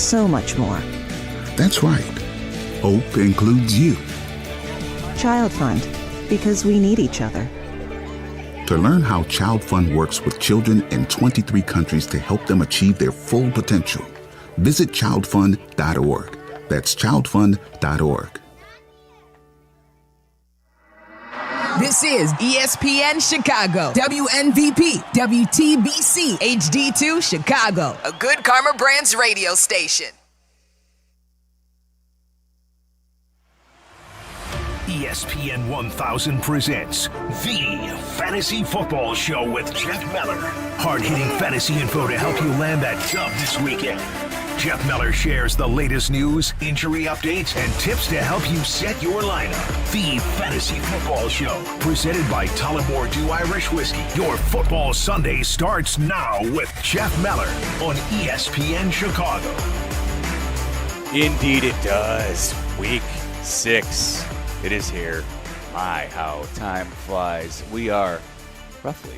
so much more. That's right. Hope includes you. Child Fund, because we need each other. To learn how Child Fund works with children in 23 countries to help them achieve their full potential, visit childfund.org. That's childfund.org. This is ESPN Chicago, WNVP, WTBC, HD2 Chicago, a Good Karma Brands radio station. ESPN 1000 presents The Fantasy Football Show with Jeff Meller. Hard-hitting fantasy info to help you land that dub this weekend. Jeff Meller shares the latest news, injury updates, and tips to help you set your lineup. The Fantasy Football Show, presented by Tullamore Dew Irish Whiskey. Your football Sunday starts now with Jeff Meller on ESPN Chicago. Indeed it does. Week 6. It is here. My, how time flies. We are roughly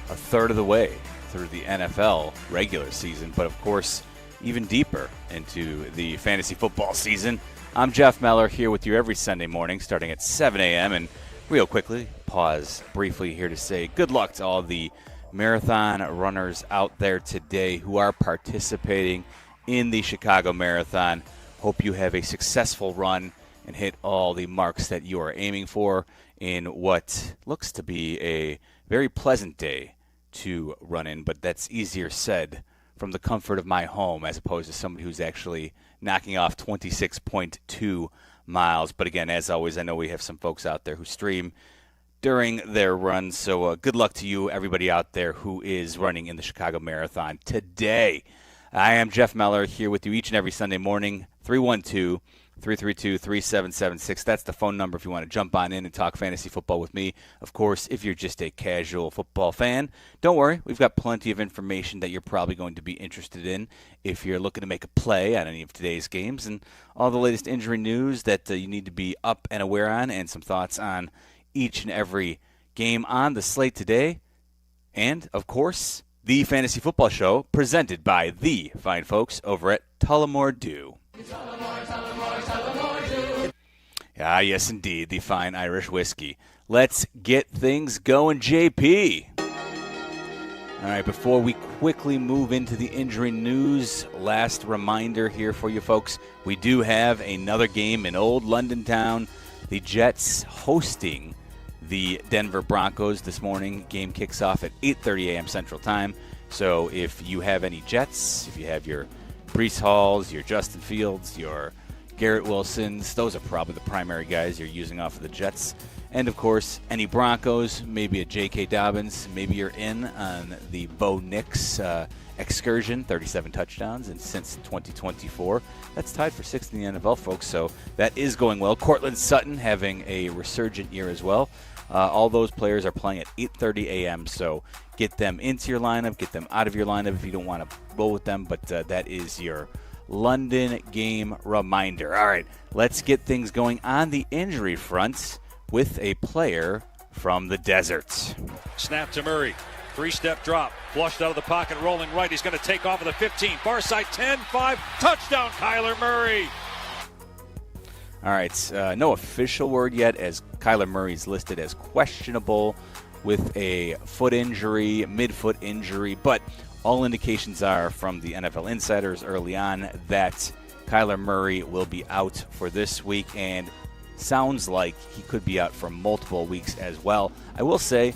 a third of the way through the NFL regular season, but of course, even deeper into the fantasy football season. I'm Jeff Meller here with you every Sunday morning starting at 7 a.m. And real quickly, pause briefly here to say good luck to all the marathon runners out there today who are participating in the Chicago Marathon. Hope you have a successful run and hit all the marks that you are aiming for in what looks to be a very pleasant day to run in, but that's easier said from the comfort of my home as opposed to somebody who's actually knocking off 26.2 miles. But again, as always, I know we have some folks out there who stream during their runs, so good luck to you, everybody out there who is running in the Chicago Marathon today. I am Jeff Meller here with you each and every Sunday morning, 312-332-3776. That's the phone number if you want to jump on in and talk fantasy football with me. Of course, if you're just a casual football fan, don't worry. We've got plenty of information that you're probably going to be interested in if you're looking to make a play on any of today's games and all the latest injury news that you need to be up and aware on, and some thoughts on each and every game on the slate today. And, of course, the Fantasy Football Show presented by the fine folks over at Tullamore Dew. Ah, yes, indeed, the fine Irish whiskey. Let's get things going, JP. All right, before we quickly move into the injury news, last reminder here for you folks. We do have another game in old London town. The Jets hosting the Denver Broncos this morning. Game kicks off at 8:30 a.m. Central Time. So if you have any Jets, if you have your Breece Halls, your Justin Fields, your Garrett Wilsons, those are probably the primary guys you're using off of the Jets. And, of course, any Broncos, maybe a J.K. Dobbins, maybe you're in on the Bo Nix excursion, 37 touchdowns, and since 2024. That's tied for 6th in the NFL, folks, so that is going well. Cortland Sutton having a resurgent year as well. All those players are playing at 8:30 a.m., so get them into your lineup, get them out of your lineup if you don't want to roll with them, but that is your London game reminder. All right, let's get things going on the injury front with a player from the desert. Snap to Murray. 3-step drop. Flushed out of the pocket, rolling right. He's going to take off of the 15. Far side 10, 5. Touchdown, Kyler Murray. All right, no official word yet as Kyler Murray's listed as questionable with a foot injury, mid-foot injury, but all indications are from the NFL insiders early on that Kyler Murray will be out for this week, and sounds like he could be out for multiple weeks as well. I will say,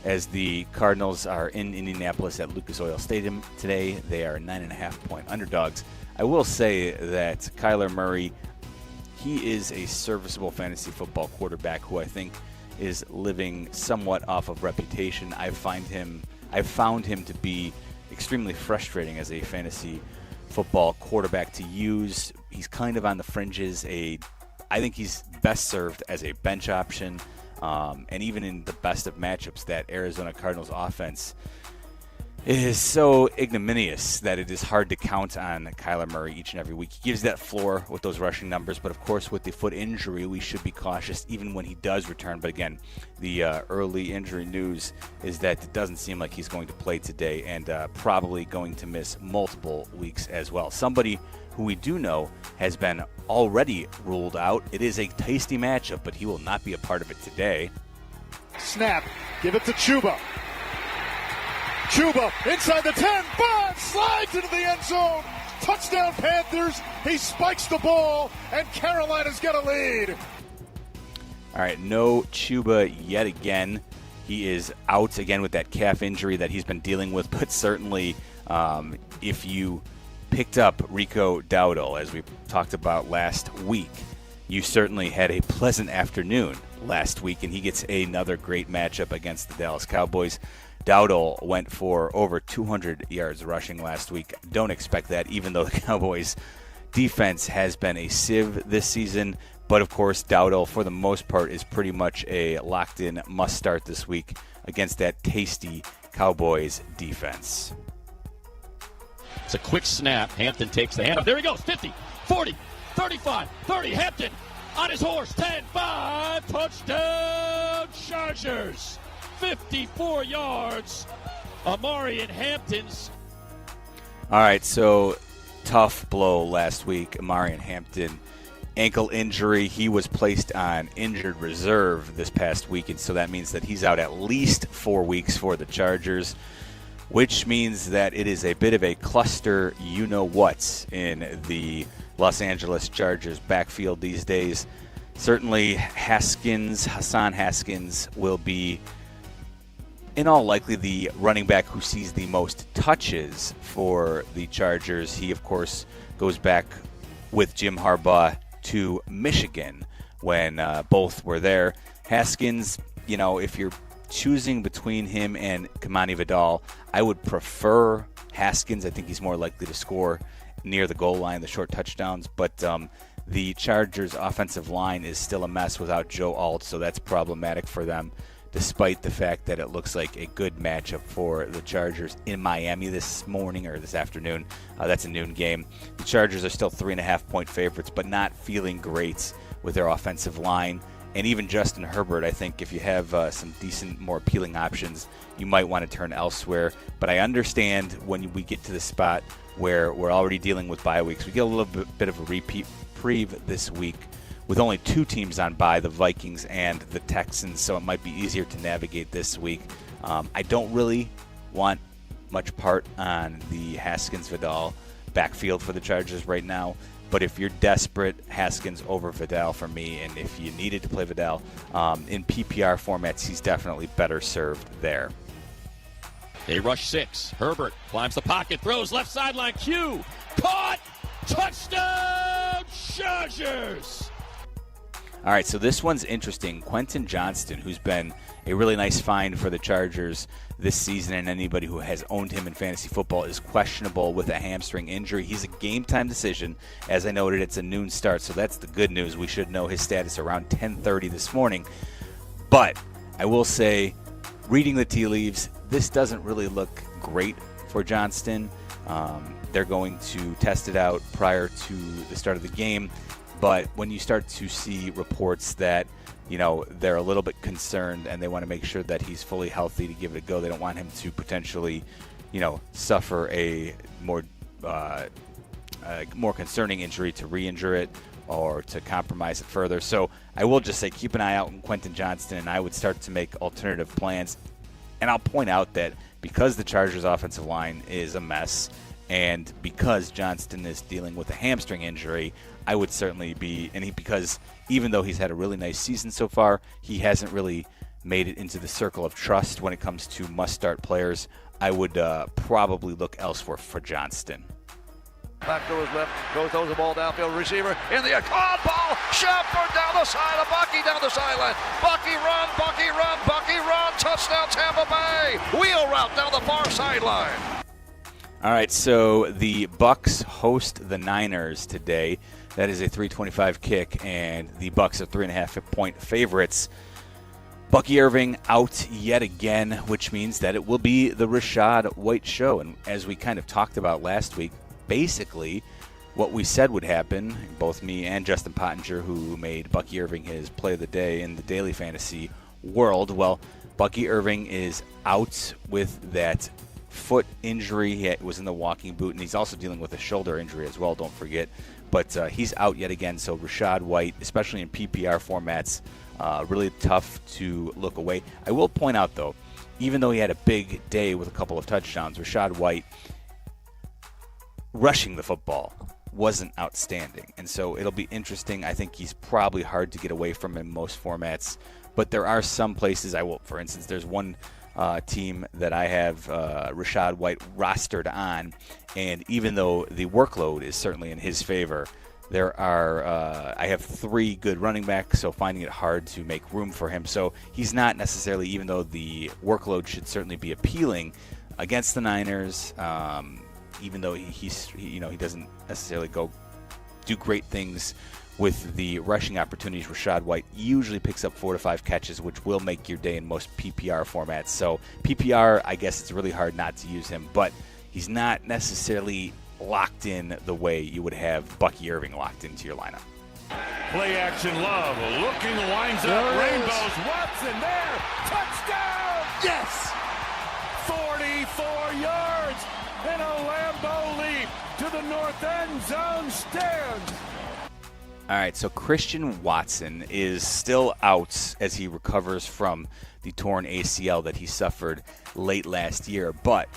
as the Cardinals are in Indianapolis at Lucas Oil Stadium today, they are 9.5-point underdogs. I will say that Kyler Murray, he is a serviceable fantasy football quarterback who I think is living somewhat off of reputation. I've found him to be extremely frustrating as a fantasy football quarterback to use. He's kind of on the fringes. I think he's best served as a bench option, and even in the best of matchups, that Arizona Cardinals offense is so ignominious that it is hard to count on Kyler Murray each and every week. He gives that floor with those rushing numbers, but of course with the foot injury, we should be cautious even when he does return. But again, the early injury news is that it doesn't seem like he's going to play today, and probably going to miss multiple weeks as well. Somebody who we do know has been already ruled out. It is a tasty matchup, but he will not be a part of it today. Snap. Give it to Chuba. Chuba inside the 10. 5. Slides into the end zone. Touchdown Panthers. He spikes the ball, and Carolina's got a lead. All right, no Chuba yet again. He is out again with that calf injury that he's been dealing with, but certainly if you picked up Rico Dowdle, as we talked about last week, you certainly had a pleasant afternoon last week, and he gets another great matchup against the Dallas Cowboys. Dowdle went for over 200 yards rushing last week. Don't expect that, even though the Cowboys' defense has been a sieve this season. But, of course, Dowdle, for the most part, is pretty much a locked-in must-start this week against that tasty Cowboys defense. It's a quick snap. Hampton takes the handoff. There he goes. 50, 40, 35, 30. Hampton on his horse. 10, 5. Touchdown Chargers. 54 yards. Amari and Hampton's. All right, so tough blow last week. Amari and Hampton. Ankle injury. He was placed on injured reserve this past week, and so that means that he's out at least 4 weeks for the Chargers, which means that it is a bit of a cluster you-know-what in the Los Angeles Chargers backfield these days. Certainly Hassan Haskins will be, in all likelihood, the running back who sees the most touches for the Chargers. He, of course, goes back with Jim Harbaugh to Michigan when both were there. Haskins, if you're choosing between him and Kamani Vidal, I would prefer Haskins. I think he's more likely to score near the goal line, the short touchdowns. But the Chargers' offensive line is still a mess without Joe Alt, so that's problematic for them, despite the fact that it looks like a good matchup for the Chargers in Miami this morning or this afternoon. That's a noon game. The Chargers are still 3.5-point favorites, but not feeling great with their offensive line. And even Justin Herbert, I think if you have some decent, more appealing options, you might want to turn elsewhere. But I understand when we get to the spot where we're already dealing with bye weeks. We get a little bit of a reprieve this week with only two teams on bye, the Vikings and the Texans, so it might be easier to navigate this week. I don't really want much part on the Haskins-Vidal backfield for the Chargers right now, but if you're desperate, Haskins over Vidal for me, and if you needed to play Vidal in PPR formats, he's definitely better served there. They rush 6. Herbert climbs the pocket, throws left sideline. Q caught. Touchdown Chargers. All right, so this one's interesting. Quentin Johnston, who's been a really nice find for the Chargers this season, and anybody who has owned him in fantasy football, is questionable with a hamstring injury. He's a game-time decision. As I noted, it's a noon start, so that's the good news. We should know his status around 10:30 this morning. But I will say, reading the tea leaves, this doesn't really look great for Johnston. They're going to test it out prior to the start of the game. But when you start to see reports that, they're a little bit concerned and they want to make sure that he's fully healthy to give it a go, they don't want him to potentially, suffer a more concerning injury to re-injure it or to compromise it further. So I will just say keep an eye out on Quentin Johnston, and I would start to make alternative plans. And I'll point out that because the Chargers' offensive line is a mess, and because Johnston is dealing with a hamstring injury, I would certainly be, because even though he's had a really nice season so far, he hasn't really made it into the circle of trust when it comes to must-start players. I would probably look elsewhere for Johnston. Back to his left, throws the ball downfield, receiver in the caught ball, Shepard down the side of Bucky down the sideline. Bucky run, touchdown Tampa Bay. Wheel route down the far sideline. All right, so the Bucs host the Niners today. That is a 325 kick, and the Bucs are 3.5-point favorites. Bucky Irving out yet again, which means that it will be the Rachaad White show. And as we kind of talked about last week, basically what we said would happen, both me and Justin Pottinger, who made Bucky Irving his play of the day in the daily fantasy world, well, Bucky Irving is out with that foot injury. He was in the walking boot, and he's also dealing with a shoulder injury as well, don't forget. But he's out yet again, so Rachaad White, especially in PPR formats, really tough to look away. I will point out, though, even though he had a big day with a couple of touchdowns, Rachaad White rushing the football wasn't outstanding. And so it'll be interesting. I think he's probably hard to get away from in most formats. But there are some places for instance, there's one team that I have Rachaad White rostered on, and even though the workload is certainly in his favor, there are I have 3 good running backs, so finding it hard to make room for him. So he's not necessarily, even though the workload should certainly be appealing against the Niners, even though he doesn't necessarily go do great things with the rushing opportunities. Rachaad White usually picks up 4 to 5 catches, which will make your day in most PPR formats. So PPR, I guess it's really hard not to use him, but he's not necessarily locked in the way you would have Bucky Irving locked into your lineup. Play action Love, looking, winds up, rainbows, Watson there, touchdown! Yes! 44 yards and a Lambeau leap to the north end zone stands. All right, so Christian Watson is still out as he recovers from the torn ACL that he suffered late last year, but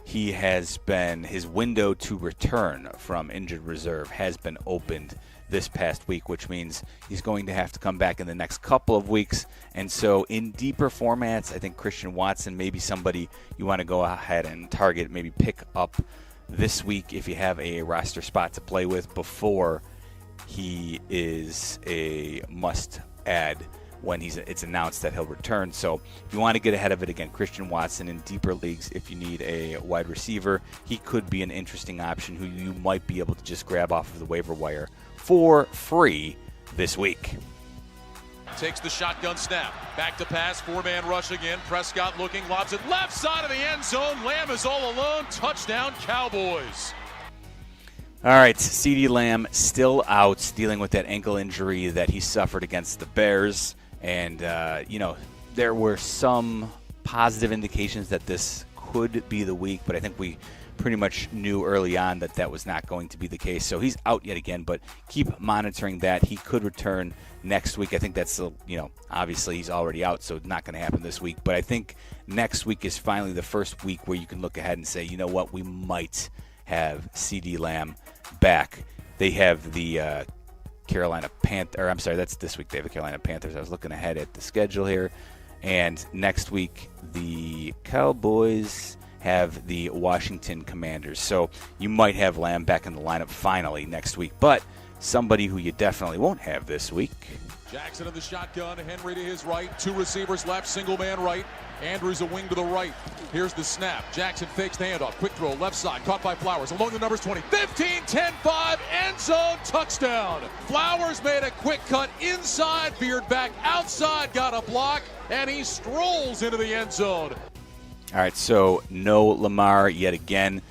his window to return from injured reserve has been opened this past week, which means he's going to have to come back in the next couple of weeks. And so in deeper formats, I think Christian Watson may be somebody you want to go ahead and target, maybe pick up this week if you have a roster spot to play with before he is a must-add when it's announced that he'll return. So if you want to get ahead of it, again, Christian Watson in deeper leagues, if you need a wide receiver, he could be an interesting option who you might be able to just grab off of the waiver wire for free this week. Takes the shotgun snap. Back to pass. 4-man rush again. Prescott looking. Lobs it left side of the end zone. Lamb is all alone. Touchdown, Cowboys. All right, CeeDee Lamb still out, dealing with that ankle injury that he suffered against the Bears. And, there were some positive indications that this could be the week, but I think we pretty much knew early on that was not going to be the case. So he's out yet again, but keep monitoring that. He could return next week. I think that's, obviously he's already out, so it's not going to happen this week. But I think next week is finally the first week where you can look ahead and say, you know what, we might have CeeDee Lamb back. They have the Carolina Panthers, I'm sorry, that's this week. They have the Carolina Panthers. I was looking ahead at the schedule here. And next week, the Cowboys have the Washington Commanders. So you might have Lamb back in the lineup finally next week. But somebody who you definitely won't have this week. Jackson in the shotgun. Henry to his right. 2 receivers left. Single man right. Andrews a wing to the right. Here's the snap. Jackson fakes the handoff. Quick throw left side. Caught by Flowers. Along the numbers 20. 15, 10, 5. End zone. Touchdown. Flowers made a quick cut inside. Veered back outside. Got a block. And he strolls into the end zone. All right, so no Lamar yet again.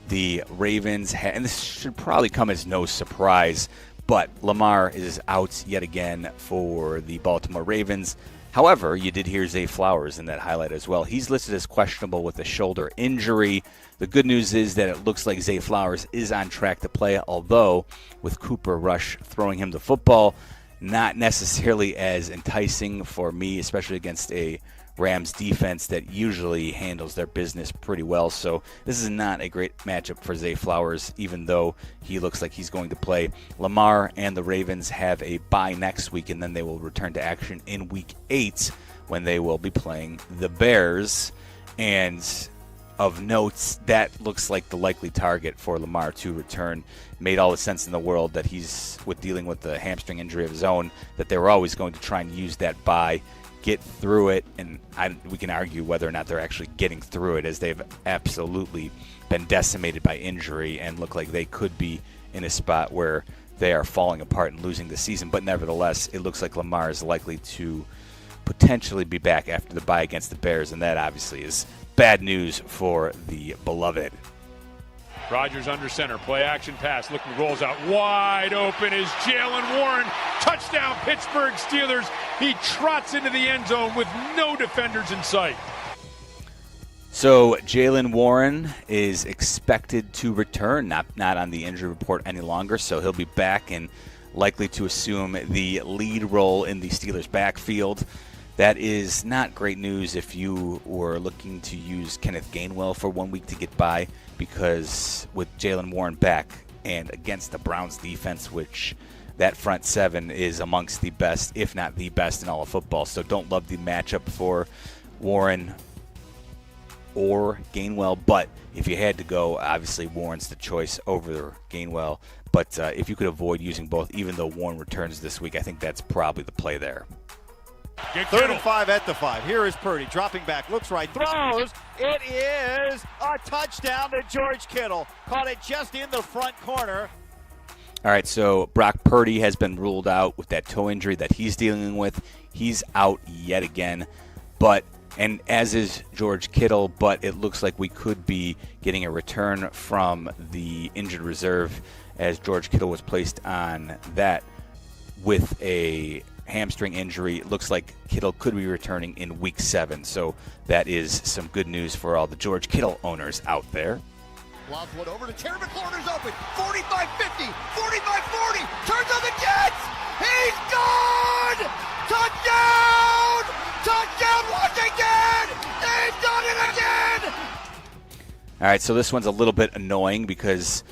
The Ravens, and this should probably come as no surprise, but Lamar is out yet again for the Baltimore Ravens. However, you did hear Zay Flowers in that highlight as well. He's listed as questionable with a shoulder injury. The good news is that it looks like Zay Flowers is on track to play, although with Cooper Rush throwing him the football, not necessarily as enticing for me, especially against a Rams defense that usually handles their business pretty well. So this is not a great matchup for Zay Flowers, even though he looks like he's going to play. Lamar and the Ravens have a bye next week, and then they will return to action in Week 8 when they will be playing the Bears. And of notes, that looks like the likely target for Lamar to return. Made all the sense in the world that he's dealing with the hamstring injury of his own, that they were always going to try and use that bye, get through it, and we can argue whether or not they're actually getting through it, as they've absolutely been decimated by injury and look like they could be in a spot where they are falling apart and losing the season. But nevertheless, it looks like Lamar is likely to potentially be back after the bye against the Bears, and that obviously is bad news for the beloved. Rodgers under center, play action pass, looking, rolls out wide open is Jalen Warren. Touchdown Pittsburgh Steelers. He trots into the end zone with no defenders in sight. So Jaylen Warren is expected to return, not on the injury report any longer, so he'll be back and likely to assume the lead role in the Steelers' backfield. That is not great news if you were looking to use Kenneth Gainwell for 1 week to get by, because with Jaylen Warren back and against the Browns defense, which that front seven is amongst the best, if not the best in all of football. So don't love the matchup for Warren or Gainwell, but if you had to go, obviously Warren's the choice over Gainwell. But if you could avoid using both, even though Warren returns this week, I think that's probably the play there. 3rd and 5 at the 5. Here is Purdy dropping back, looks right, throws. It is a touchdown to George Kittle. Caught it just in the front corner. All right, so Brock Purdy has been ruled out with that toe injury that he's dealing with. He's out yet again, and as is George Kittle, but it looks like we could be getting a return from the injured reserve, as George Kittle was placed on that with a hamstring injury. It looks like Kittle could be returning in Week 7, so that is some good news for all the George Kittle owners out there. Lobs one over to Terry McLaurin, is open. 45-50, 45-40, turns on the Jets! He's gone! Touchdown! Touchdown, Washington! They've done it again! All right, so this one's a little bit annoying because,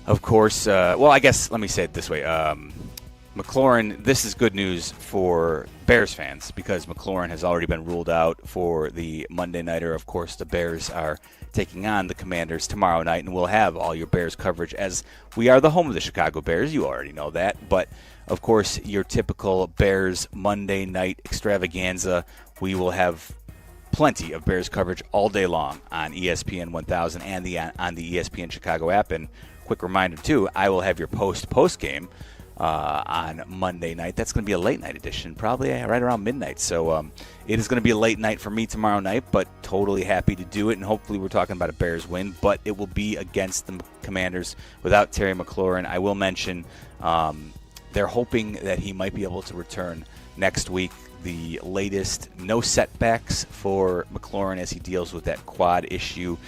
of course, I guess let me say it this way. McLaurin, this is good news for Bears fans because McLaurin has already been ruled out for the Monday Nighter. Of course, the Bears are taking on the Commanders tomorrow night, and we'll have all your Bears coverage as we are the home of the Chicago Bears. You already know that. But, of course, your typical Bears Monday night extravaganza, we will have plenty of Bears coverage all day long on ESPN 1000 and on the ESPN Chicago app. And quick reminder, too, I will have your post game on Monday night. That's going to be a late night edition, probably right around midnight. So it is going to be a late night for me tomorrow night, but totally happy to do it. And hopefully we're talking about a Bears win, but it will be against the Commanders without Terry McLaurin. I will mention they're hoping that he might be able to return next week. The latest, no setbacks for McLaurin as he deals with that quad issue,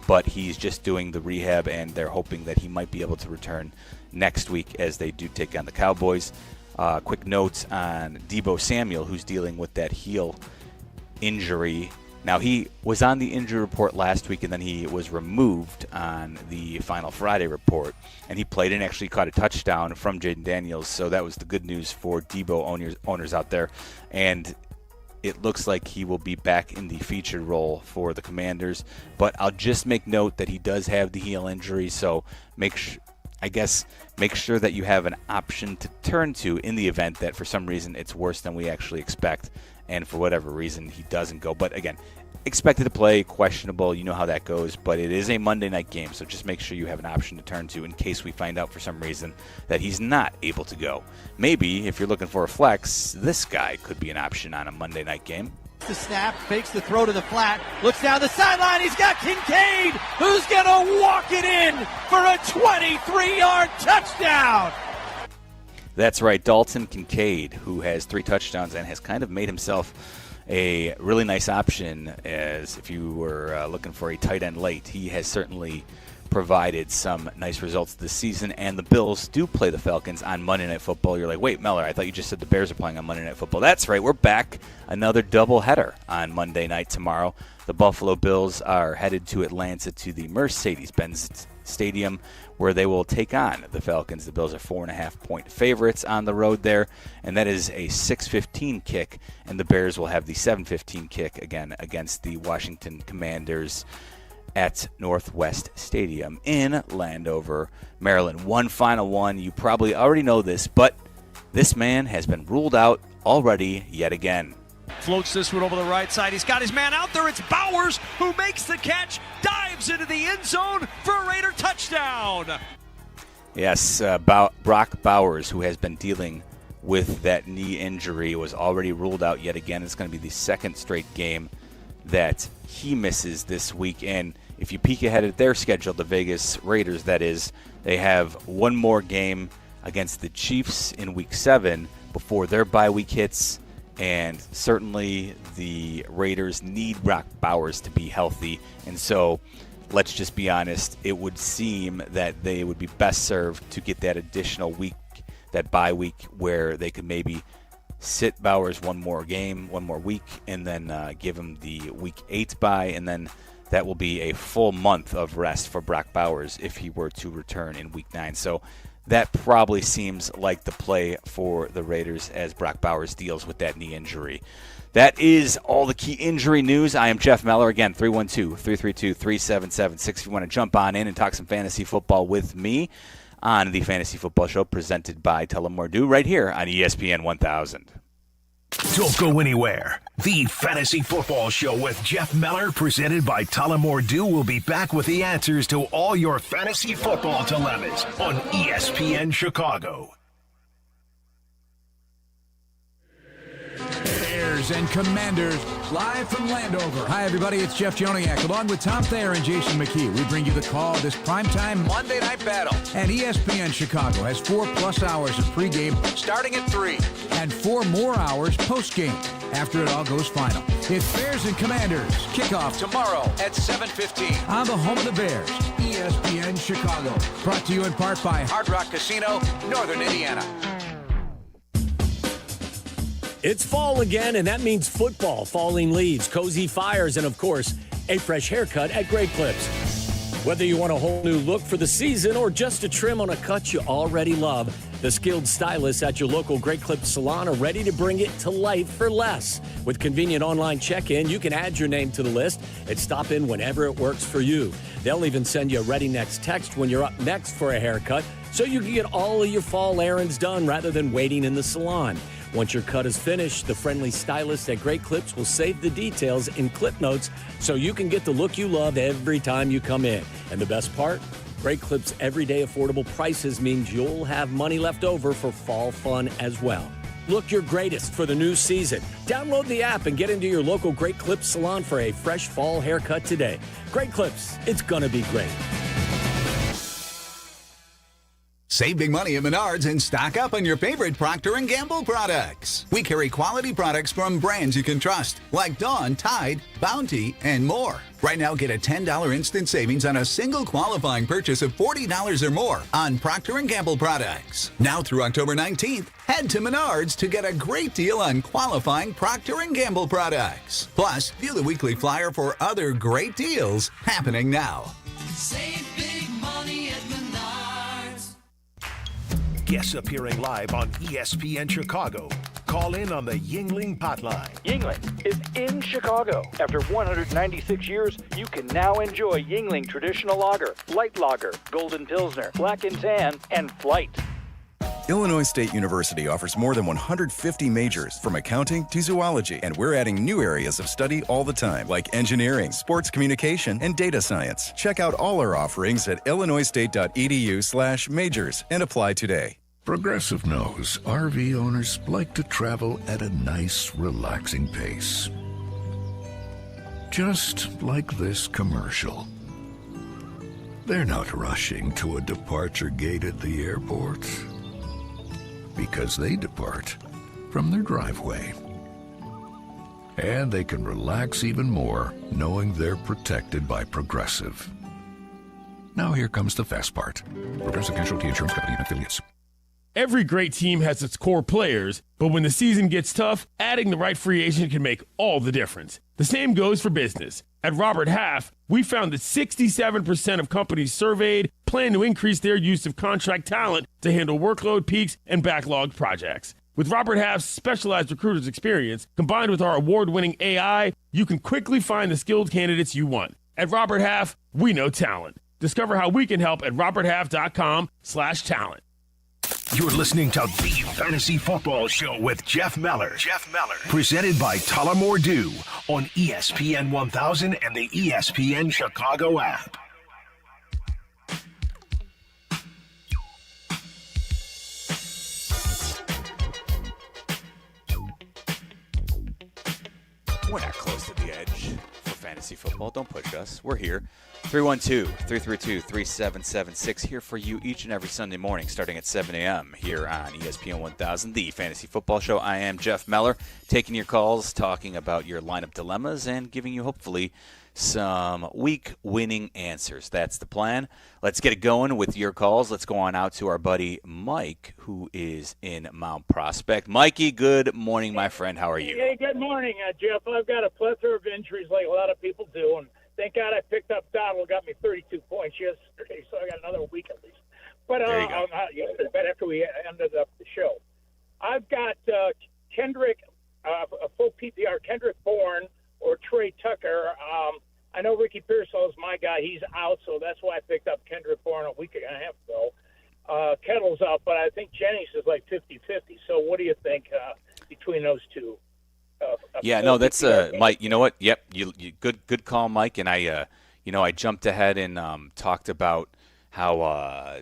but he's just doing the rehab, and they're hoping that he might be able to return next week as they do take on the Cowboys. Quick notes on Deebo Samuel, who's dealing with that heel injury. Now, he was on the injury report last week, and then he was removed on the Final Friday report, and he played and actually caught a touchdown from Jaden Daniels, so that was the good news for Deebo owners out there. And it looks like he will be back in the featured role for the Commanders, but I'll just make note that he does have the heel injury, so make sure that you have an option to turn to in the event that for some reason it's worse than we actually expect, and for whatever reason he doesn't go. But again, expected to play, questionable, you know how that goes, but it is a Monday night game, so just make sure you have an option to turn to in case we find out for some reason that he's not able to go. Maybe if you're looking for a flex, this guy could be an option on a Monday night game. The snap, fakes the throw to the flat, looks down the sideline, he's got Kincaid, who's going to walk it in for a 23-yard touchdown. That's right, Dalton Kincaid, who has 3 touchdowns and has kind of made himself a really nice option as if you were looking for a tight end late. He has certainly provided some nice results this season, and the Bills do play the Falcons on Monday Night Football. You're like, wait, Meller, I thought you just said the Bears are playing on Monday Night Football. That's right, we're back. Another doubleheader on Monday night tomorrow. The Buffalo Bills are headed to Atlanta to the Mercedes-Benz Stadium, where they will take on the Falcons. The Bills are 4.5-point favorites on the road there, and that is a 6:15 kick, and the Bears will have the 7:15 kick again against the Washington Commanders at Northwest Stadium in Landover, Maryland. One final one. You probably already know this, but this man has been ruled out already yet again. Floats this one over the right side. He's got his man out there. It's Bowers who makes the catch, dives into the end zone for a Raider touchdown. Yes, Brock Bowers, who has been dealing with that knee injury, was already ruled out yet again. It's going to be the second straight game that he misses this week. And if you peek ahead at their schedule, the Vegas Raiders, that is, they have one more game against the Chiefs in Week 7 before their bye week hits. And certainly the Raiders need Brock Bowers to be healthy. And so let's just be honest, it would seem that they would be best served to get that additional week, that bye week, where they could maybe sit Bowers one more week, and then give him the week 8 bye, and then that will be a full month of rest for Brock Bowers if he were to return in week 9. So that probably seems like the play for the Raiders as Brock Bowers deals with that knee injury. That is all the key injury news. I am Jeff Meller. Again, 312-332-3776 if you want to jump on in and talk some fantasy football with me on the Fantasy Football Show presented by Telemordu right here on ESPN 1000. Don't go anywhere. The Fantasy Football Show with Jeff Meller presented by Telemordu will be back with the answers to all your fantasy football dilemmas on ESPN Chicago. Bears and Commanders, live from Landover. Hi, everybody. It's Jeff Joniak, along with Tom Thayer and Jason McKee. We bring you the call of this primetime Monday Night Battle. And ESPN Chicago has 4+ hours of pregame starting at 3 and 4 more hours postgame after it all goes final. It's Bears and Commanders. Kickoff tomorrow at 7:15 on the home of the Bears, ESPN Chicago. Brought to you in part by Hard Rock Casino, Northern Indiana. It's fall again, and that means football, falling leaves, cozy fires, and, of course, a fresh haircut at Great Clips. Whether you want a whole new look for the season or just a trim on a cut you already love, the skilled stylists at your local Great Clips salon are ready to bring it to life for less. With convenient online check-in, you can add your name to the list and stop in whenever it works for you. They'll even send you a ready next text when you're up next for a haircut, so you can get all of your fall errands done rather than waiting in the salon. Once your cut is finished, the friendly stylists at Great Clips will save the details in clip notes so you can get the look you love every time you come in. And the best part? Great Clips' everyday affordable prices means you'll have money left over for fall fun as well. Look your greatest for the new season. Download the app and get into your local Great Clips salon for a fresh fall haircut today. Great Clips, it's gonna be great. Save big money at Menards and stock up on your favorite Procter & Gamble products. We carry quality products from brands you can trust, like Dawn, Tide, Bounty, and more. Right now, get a $10 instant savings on a single qualifying purchase of $40 or more on Procter & Gamble products. Now through October 19th, head to Menards to get a great deal on qualifying Procter & Gamble products. Plus, view the weekly flyer for other great deals happening now. Save big money at Menards. Guests appearing live on ESPN Chicago. Call in on the Yuengling hotline. Yuengling is in Chicago. After 196 years, you can now enjoy Yuengling Traditional Lager, Light Lager, Golden Pilsner, Black and Tan, and Flight. Illinois State University offers more than 150 majors, from accounting to zoology, and we're adding new areas of study all the time, like engineering, sports communication, and data science. Check out all our offerings at illinoisstate.edu/majors and apply today. Progressive knows RV owners like to travel at a nice, relaxing pace. Just like this commercial. They're not rushing to a departure gate at the airport, because they depart from their driveway. And they can relax even more knowing they're protected by Progressive. Now here comes the fast part. Progressive Casualty Insurance Company and affiliates. Every great team has its core players, but when the season gets tough, adding the right free agent can make all the difference. The same goes for business. At Robert Half, we found that 67% of companies surveyed plan to increase their use of contract talent to handle workload peaks and backlogged projects. With Robert Half's specialized recruiters' experience, combined with our award-winning AI, you can quickly find the skilled candidates you want. At Robert Half, we know talent. Discover how we can help at roberthalf.com/talent. You're listening to the Fantasy Football Show with Jeff Meller. Presented by Telemordu on ESPN 1000 and the ESPN Chicago app. We're not close to the edge for fantasy football. Don't push us. We're here. 312-332-3776 here for you each and every Sunday morning starting at 7 a.m. here on ESPN 1000, the Fantasy Football Show. I am Jeff Meller, taking your calls, talking about your lineup dilemmas, and giving you hopefully some week-winning answers. That's the plan. Let's get it going with your calls. Let's go on out to our buddy Mike, who is in Mount Prospect. Mikey, good morning, my friend. How are you? Hey, good morning, Jeff. I've got a plethora of injuries like a lot of people do, and thank God I picked up Donald, got me 32 points yesterday, so I got another week at least. But but after we ended up the show, I've got Kendrick, a full PPR, Kendrick Bourne or Trey Tucker. I know Ricky Pearsall is my guy. He's out, so that's why I picked up Kendrick Bourne a week and a half ago. Kettle's out, but I think Jennings is like 50-50. So what do you think between those two? That's Mike. You know what? Yep, you good call, Mike. And I jumped ahead and talked about how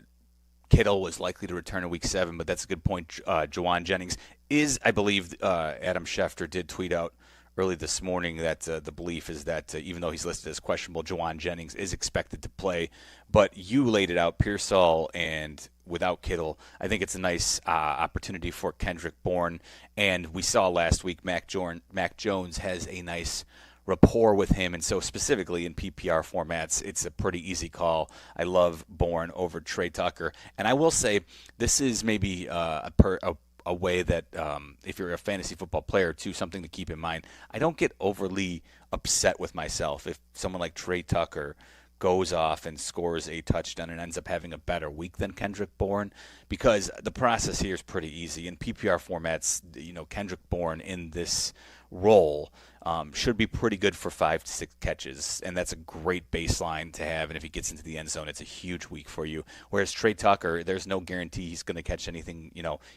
Kittle was likely to return in Week 7, but that's a good point. Juwan Jennings is, I believe, Adam Schefter did tweet out early this morning that the belief is that even though he's listed as questionable, Juwan Jennings is expected to play. But you laid it out, Pearsall and without Kittle, I think it's a nice opportunity for Kendrick Bourne. And we saw last week Mac Jones has a nice rapport with him, and so specifically in PPR formats, it's a pretty easy call. I love Bourne over Trey Tucker. And I will say this is maybe a way that if you're a fantasy football player, too, something to keep in mind. I don't get overly upset with myself if someone like Trey Tucker goes off and scores a touchdown and ends up having a better week than Kendrick Bourne, because the process here is pretty easy. In PPR formats, Kendrick Bourne in this role should be pretty good for 5 to 6 catches, and that's a great baseline to have. And if he gets into the end zone, it's a huge week for you. Whereas Trey Tucker, there's no guarantee he's going to catch anything.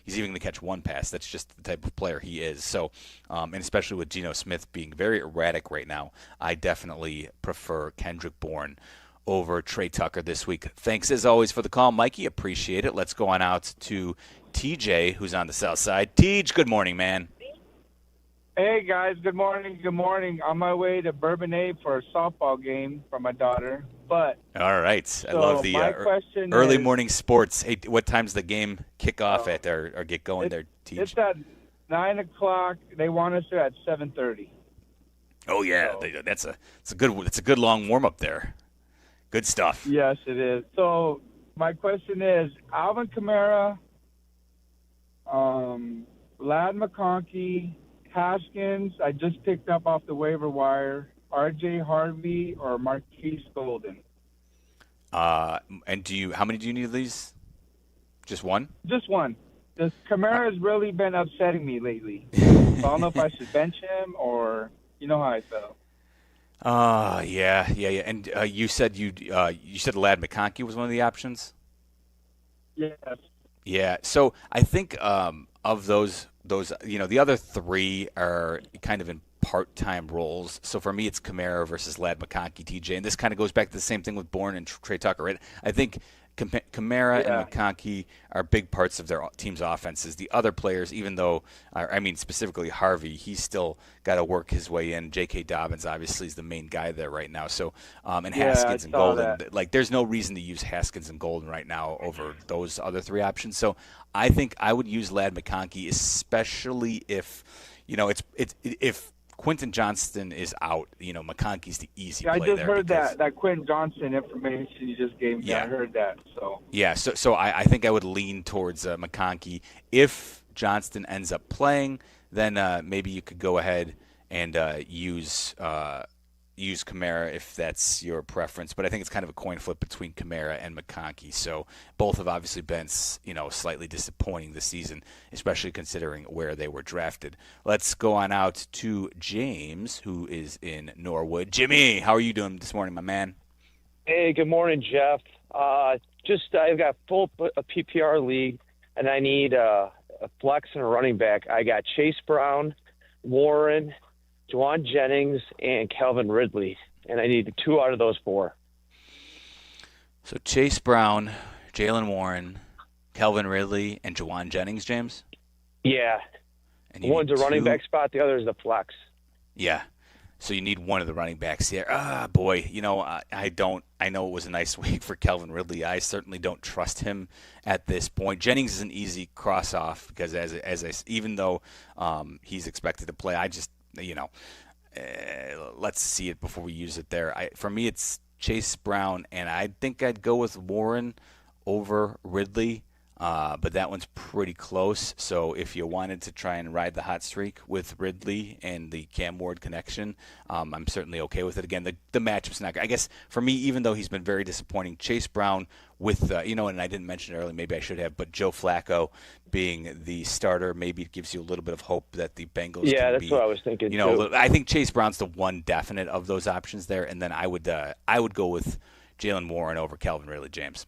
He's even going to catch one pass. That's just the type of player he is. So, and especially with Geno Smith being very erratic right now, I definitely prefer Kendrick Bourne over Trey Tucker this week. Thanks as always for the call, Mikey. Appreciate it. Let's go on out to TJ, who's on the south side. TJ, good morning, man. Hey, guys. Good morning. Good morning. On my way to Bourbonnais for a softball game for my daughter. But all right. I love the early morning sports. Hey, what time's the game kick off at or get going there, TJ? It's at 9 o'clock. They want us there at 7:30. Oh, yeah. So, it's a good long warm-up there. Good stuff. Yes, it is. So my question is, Alvin Kamara, Lad McConkey, Haskins, I just picked up off the waiver wire, R.J. Harvey, or Marquise Golden. And how many do you need of these? Just one? Just one. Kamara has really been upsetting me lately. So I don't know if I should bench him or you know how I feel. Yeah. And you said Lad McConkey was one of the options? Yes. Yeah. So I think of those the other three are kind of in part-time roles. So for me, it's Kamara versus Lad McConkey, TJ. And this kind of goes back to the same thing with Bourne and Trey Tucker, right? I think Kamara and McConkey are big parts of their team's offenses. The other players, even though, specifically Harvey, he's still got to work his way in. J.K. Dobbins obviously is the main guy there right now. So, and Haskins and Golden, there's no reason to use Haskins and Golden right now over those other three options. So I think I would use Lad McConkey, especially if, if Quentin Johnston is out, McConkey's the easy play there. I just heard that Quentin Johnston information you just gave me. Yeah. I heard that. So yeah, so I think I would lean towards McConkey. If Johnston ends up playing, then maybe you could go ahead and use Kamara if that's your preference. But I think it's kind of a coin flip between Kamara and McConkey. So both have obviously been, slightly disappointing this season, especially considering where they were drafted. Let's go on out to James, who is in Norwood. Jimmy, how are you doing this morning, my man? Hey, good morning, Jeff. I've got full PPR league, and I need a flex and a running back. I got Chase Brown, Warren, Juwan Jennings, and Calvin Ridley, and I need 2 out of those 4. So Chase Brown, Jalen Warren, Calvin Ridley, and Juwan Jennings, James? Yeah. One's a running back spot, the other is the flex. Yeah. So you need one of the running backs here. Boy, I don't. I know it was a nice week for Calvin Ridley. I certainly don't trust him at this point. Jennings is an easy cross off because even though he's expected to play, I just let's see it before we use it there. For me, it's Chase Brown, and I think I'd go with Warren over Ridley. But that one's pretty close. So if you wanted to try and ride the hot streak with Ridley and the Cam Ward connection, I'm certainly okay with it. Again, the matchup's not good. I guess for me, even though he's been very disappointing, Chase Brown with, and I didn't mention it earlier, maybe I should have, but Joe Flacco being the starter, maybe it gives you a little bit of hope that the Bengals can that's what I was thinking, too. I think Chase Brown's the one definite of those options there, and then I would go with Jalen Warren over Calvin Ridley, James.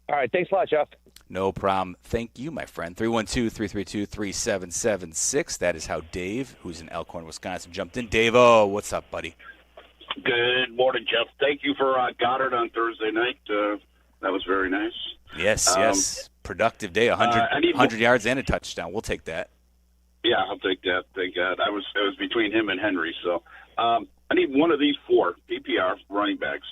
All right, thanks a lot, Jeff. No problem. Thank you, my friend. 312-332-3776. That is how Dave, who's in Elkhorn, Wisconsin, jumped in. Dave, what's up, buddy? Good morning, Jeff. Thank you for Goddard on Thursday night. That was very nice. Yes. Productive day. 100 yards and a touchdown. We'll take that. Yeah, I'll take that. Thank God. It was between him and Henry. So I need one of these 4 PPR running backs,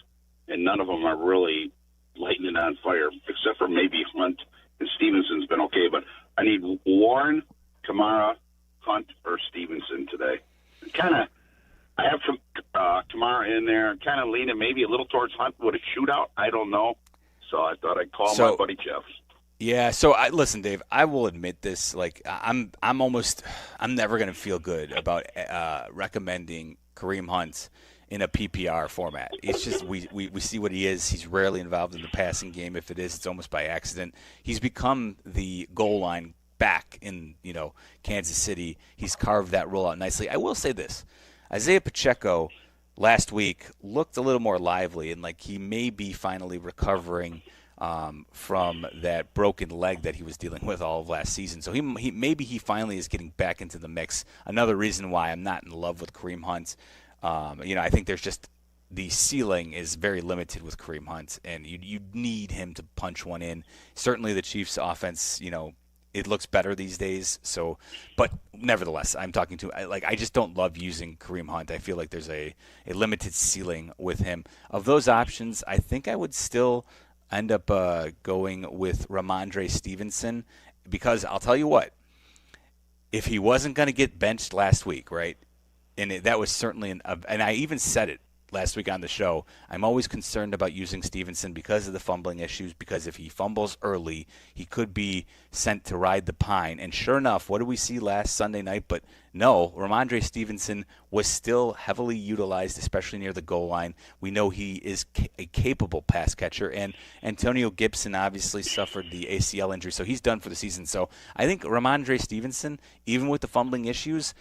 and none of them are really lighting it on fire, except for maybe Hunt, and Stevenson's been okay. But I need Warren, Kamara, Hunt, or Stevenson today. I have some Kamara in there, kind of leaning maybe a little towards Hunt with a shootout. I don't know. So I thought I'd call my buddy Jeff. Yeah, so listen, Dave, I will admit this. Like, I'm never going to feel good about recommending Kareem Hunt in a PPR format. It's just we see what he is. He's rarely involved in the passing game. If it is, it's almost by accident. He's become the goal line back in Kansas City. He's carved that role out nicely. I will say this. Isaiah Pacheco last week looked a little more lively, and like he may be finally recovering from that broken leg that he was dealing with all of last season. So he finally is getting back into the mix. Another reason why I'm not in love with Kareem Hunt. I think there's just the ceiling is very limited with Kareem Hunt, and you need him to punch one in. Certainly the Chiefs' offense, it looks better these days. So, but nevertheless, I just don't love using Kareem Hunt. I feel like there's a limited ceiling with him. Of those options, I think I would still end up going with Ramondre Stevenson, because I'll tell you what, if he wasn't going to get benched last week, right? And that was certainly and I even said it last week on the show. I'm always concerned about using Stevenson because of the fumbling issues, because if he fumbles early, he could be sent to ride the pine. And sure enough, what did we see last Sunday night? But no, Ramondre Stevenson was still heavily utilized, especially near the goal line. We know he is a capable pass catcher, and Antonio Gibson obviously suffered the ACL injury, so he's done for the season. So I think Ramondre Stevenson, even with the fumbling issues,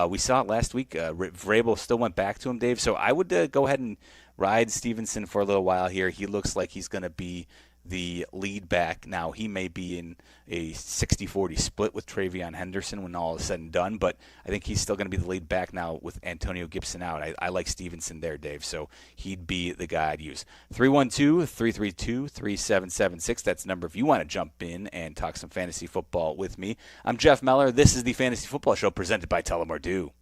we saw it last week. Vrabel still went back to him, Dave. So I would go ahead and ride Stevenson for a little while here. He looks like he's going to be the lead back. Now, he may be in a 60-40 split with Travion Henderson when all is said and done, but I think he's still going to be the lead back now with Antonio Gibson out. I like Stevenson there, Dave, so he'd be the guy I'd use. 312-332-3776. That's the number if you want to jump in and talk some fantasy football with me. I'm Jeff Meller. This is the Fantasy Football Show presented by Tullamore Dew.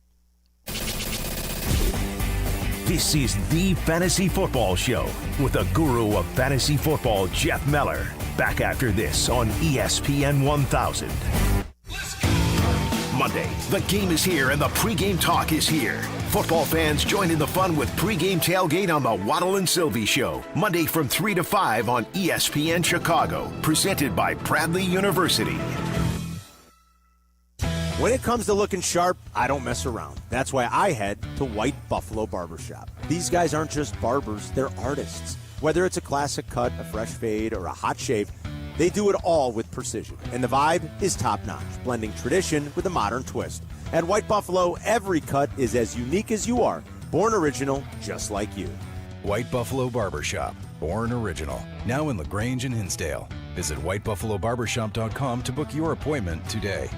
This is the Fantasy Football Show with the guru of fantasy football, Jeff Meller. Back after this on ESPN 1000. Monday, the game is here and the pregame talk is here. Football fans join in the fun with pregame tailgate on the Waddle and Sylvie Show. Monday from 3 to 5 on ESPN Chicago. Presented by Bradley University. When it comes to looking sharp, I don't mess around. That's why I head to White Buffalo Barbershop. These guys aren't just barbers, they're artists. Whether it's a classic cut, a fresh fade, or a hot shave, they do it all with precision. And the vibe is top-notch, blending tradition with a modern twist. At White Buffalo, every cut is as unique as you are, born original, just like you. White Buffalo Barbershop, born original. Now in LaGrange and Hinsdale. Visit whitebuffalobarbershop.com to book your appointment today.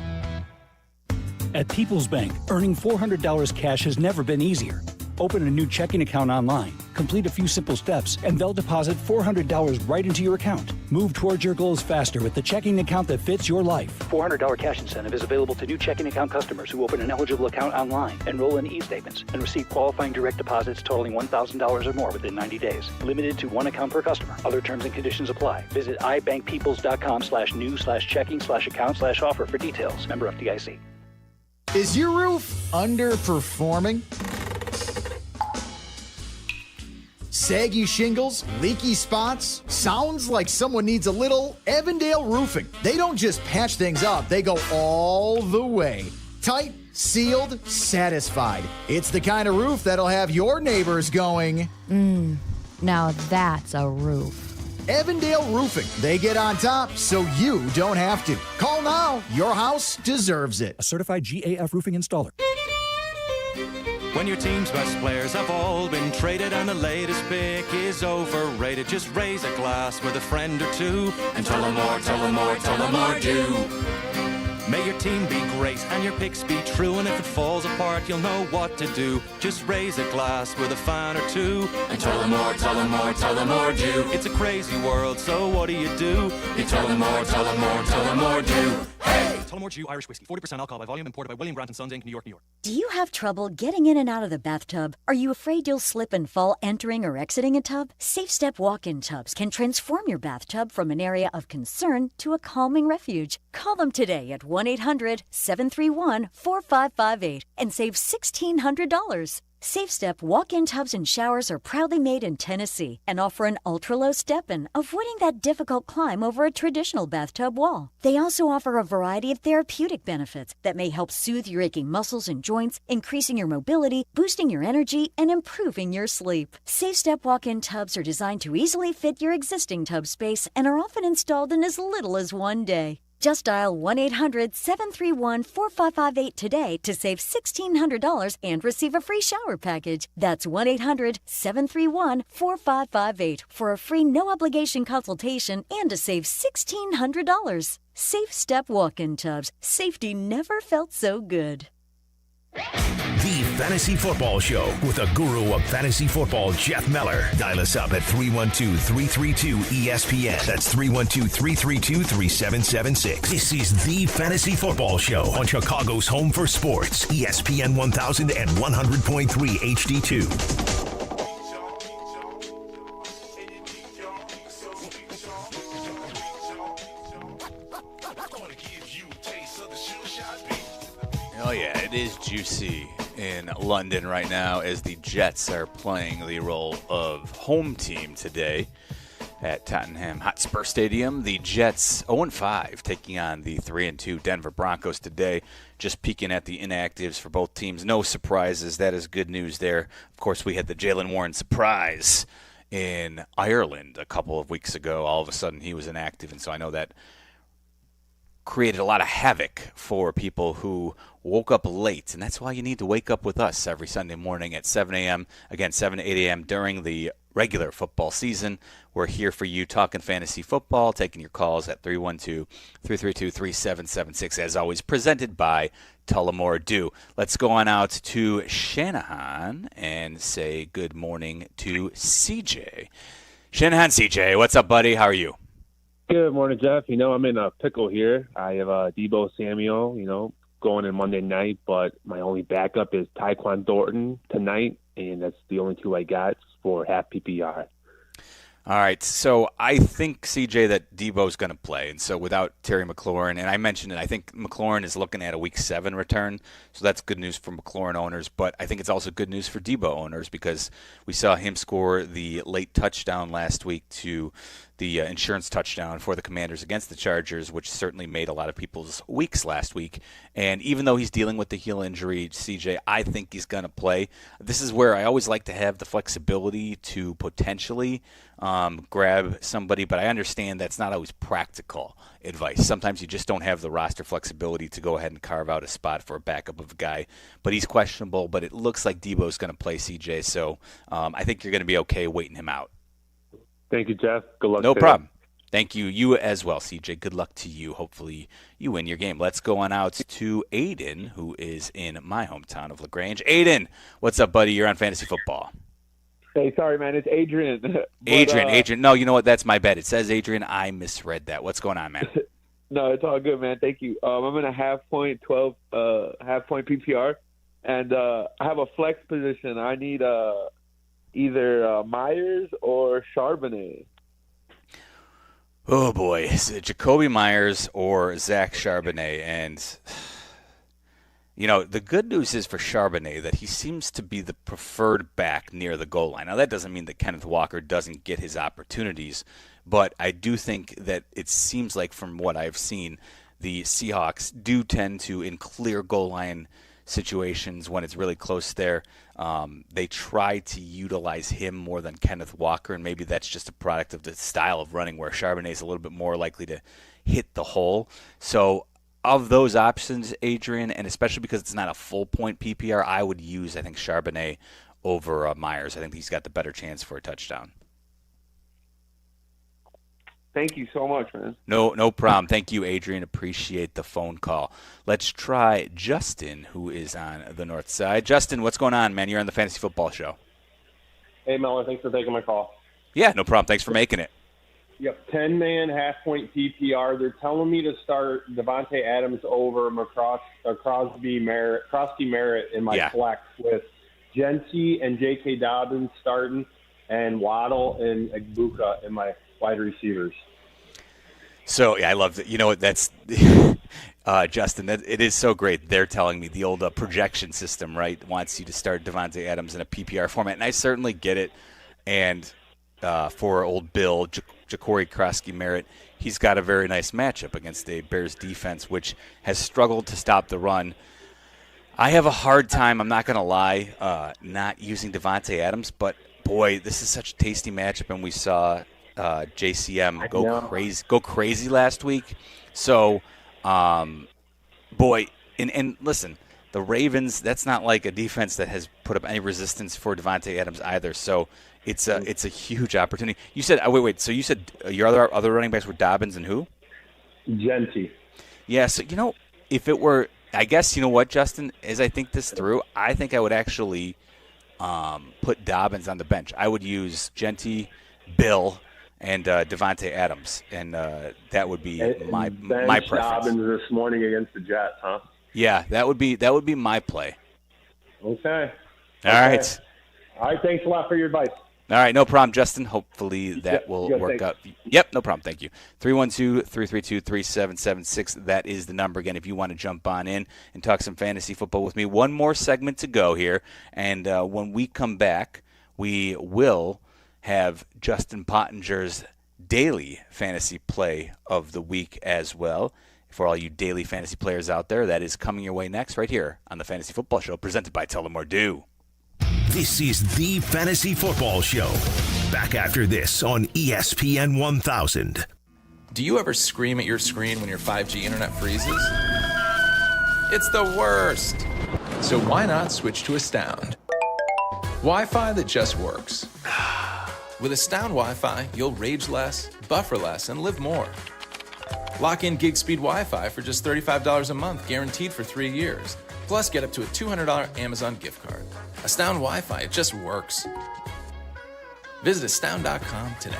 At People's Bank, earning $400 cash has never been easier. Open a new checking account online, complete a few simple steps, and they'll deposit $400 right into your account. Move towards your goals faster with the checking account that fits your life. $400 cash incentive is available to new checking account customers who open an eligible account online, enroll in e-statements, and receive qualifying direct deposits totaling $1,000 or more within 90 days. Limited to one account per customer. Other terms and conditions apply. Visit ibankpeoples.com/new/checking/account/offer for details. Member FDIC. Is your roof underperforming? Saggy shingles, leaky spots? Sounds like someone needs a little Evandale Roofing. They don't just patch things up, they go all the way. Tight, sealed, satisfied. It's the kind of roof that'll have your neighbors going, now that's a roof. Evandale Roofing. They get on top so you don't have to. Call now. Your house deserves it. A certified GAF roofing installer. When your team's best players have all been traded and the latest pick is overrated, just raise a glass with a friend or two and tell them more, tell them more, tell them more do. May your team be great and your picks be true, and if it falls apart, you'll know what to do. Just raise a glass with a fan or two and tell them more, tell them more, tell them more do. It's a crazy world, so what do? You tell them more, tell them more, tell them more do. Hey! Tullamore Dew Irish Whiskey, 40% alcohol by volume, imported by William Grant & Sons Inc., New York, New York. Do you have trouble getting in and out of the bathtub? Are you afraid you'll slip and fall entering or exiting a tub? Safe Step walk-in tubs can transform your bathtub from an area of concern to a calming refuge. Call them today at 1-800-731-4558 and save $1,600. Safe Step walk-in tubs and showers are proudly made in Tennessee and offer an ultra-low step-in, avoiding that difficult climb over a traditional bathtub wall. They also offer a variety of therapeutic benefits that may help soothe your aching muscles and joints, increasing your mobility, boosting your energy, and improving your sleep. Safe Step walk-in tubs are designed to easily fit your existing tub space and are often installed in as little as one day. Just dial 1-800-731-4558 today to save $1,600 and receive a free shower package. That's 1-800-731-4558 for a free no-obligation consultation and to save $1,600. Safe Step walk-in tubs. Safety never felt so good. The Fantasy Football Show with a guru of fantasy football, Jeff Meller. Dial us up at 312-332-ESPN. That's 312-332-3776. This is The Fantasy Football Show on Chicago's home for sports, ESPN 1000 and 100.3 HD2. Oh, yeah, it is juicy in London right now as the Jets are playing the role of home team today at Tottenham Hotspur Stadium. The Jets 0-5 taking on the 3-2 Denver Broncos today. Just peeking at the inactives for both teams. No surprises. That is good news there. Of course, we had the Jaylen Warren surprise in Ireland a couple of weeks ago. All of a sudden, he was inactive, and so I know that created a lot of havoc for people who woke up late, and that's why you need to wake up with us every Sunday morning at 7 a.m., again, 7 to 8 a.m. during the regular football season. We're here for you talking fantasy football, taking your calls at 312-332-3776, as always, presented by Tullamore Dew. Let's go on out to Shanahan and say good morning to CJ. Shanahan, CJ, what's up, buddy? How are you? Good morning, Jeff. I'm in a pickle here. I have Deebo Samuel, going in Monday night, but my only backup is Tyquan Thornton tonight, and that's the only two I got for half PPR. All right, so I think, CJ, that Deebo's going to play, and so without Terry McLaurin, and I mentioned it, I think McLaurin is looking at a Week 7 return, so that's good news for McLaurin owners, but I think it's also good news for Deebo owners because we saw him score the late touchdown last week to the insurance touchdown for the Commanders against the Chargers, which certainly made a lot of people's weeks last week. And even though he's dealing with the heel injury, CJ, I think he's going to play. This is where I always like to have the flexibility to potentially grab somebody, but I understand that's not always practical advice. Sometimes you just don't have the roster flexibility to go ahead and carve out a spot for a backup of a guy. But he's questionable, but it looks like Deebo's going to play, CJ, so I think you're going to be okay waiting him out. Thank you, Jeff. Good luck. No problem. Thank you. You as well, CJ. Good luck to you. Hopefully you win your game. Let's go on out to Aiden, who is in my hometown of LaGrange. Aiden, what's up, buddy? You're on Fantasy Football. Hey, sorry, man. It's Adrian. Adrian. No, you know what? That's my bad. It says Adrian. I misread that. What's going on, man? No, it's all good, man. Thank you. I'm in a half-point PPR, and I have a flex position. I need either Myers or Charbonnet. Oh, boy. Is it Jacoby Myers or Zach Charbonnet? And, the good news is for Charbonnet that he seems to be the preferred back near the goal line. Now, that doesn't mean that Kenneth Walker doesn't get his opportunities, but I do think that it seems like from what I've seen, the Seahawks do tend to, in clear goal line situations when it's really close there, they try to utilize him more than Kenneth Walker, and maybe that's just a product of the style of running where Charbonnet is a little bit more likely to hit the hole. So of those options, Adrian, and especially because it's not a full point PPR, I would use, I think, Charbonnet over Myers. I think he's got the better chance for a touchdown. Thank you so much, man. No problem. Thank you, Adrian. Appreciate the phone call. Let's try Justin, who is on the north side. Justin, what's going on, man? You're on the Fantasy Football Show. Hey, Meller. Thanks for taking my call. Yeah, no problem. Thanks for making it. Yep, 10-man half-point PPR. They're telling me to start Devontae Adams over Crosby Merritt in my flex with Genty and J.K. Dobbins starting and Waddle and Egbuka in my wide receivers. So, yeah, I love that. You know what, that's Justin, it is so great. They're telling me the old projection system, right, wants you to start Devontae Adams in a PPR format, and I certainly get it. And for old Bill, Ja'Cory Crosby Merritt, he's got a very nice matchup against a Bears defense, which has struggled to stop the run. I have a hard time, I'm not going to lie, not using Devontae Adams, but, boy, this is such a tasty matchup, and we saw JCM go crazy last week. So, boy, and listen, the Ravens, that's not like a defense that has put up any resistance for Devontae Adams either. So it's a huge opportunity. You said wait. So you said your other running backs were Dobbins and who? Genty. Yeah. So if it were, I guess you know what, Justin, as I think this through, I think I would actually put Dobbins on the bench. I would use Genty, Bill, and Devontae Adams, and that would be my preference. Dobbins this morning against the Jets, huh? Yeah, that would be my play. Okay. All right. All right. Thanks a lot for your advice. All right, no problem, Justin. Hopefully that will work out. Yep, no problem. Thank you. 312-332-3776. That is the number again if you want to jump on in and talk some fantasy football with me. One more segment to go here, and when we come back, we will have Justin Pottinger's daily fantasy play of the week as well. For all you daily fantasy players out there, that is coming your way next right here on the Fantasy Football Show presented by Tullamore Dew. This is the Fantasy Football Show. Back after this on ESPN 1000. Do you ever scream at your screen when your 5G internet freezes? It's the worst. So why not switch to Astound? Wi-Fi that just works. With Astound Wi-Fi, you'll rage less, buffer less, and live more. Lock in gig speed Wi-Fi for just $35 a month, guaranteed for 3 years. Plus, get up to a $200 Amazon gift card. Astound Wi-Fi, it just works. Visit astound.com today.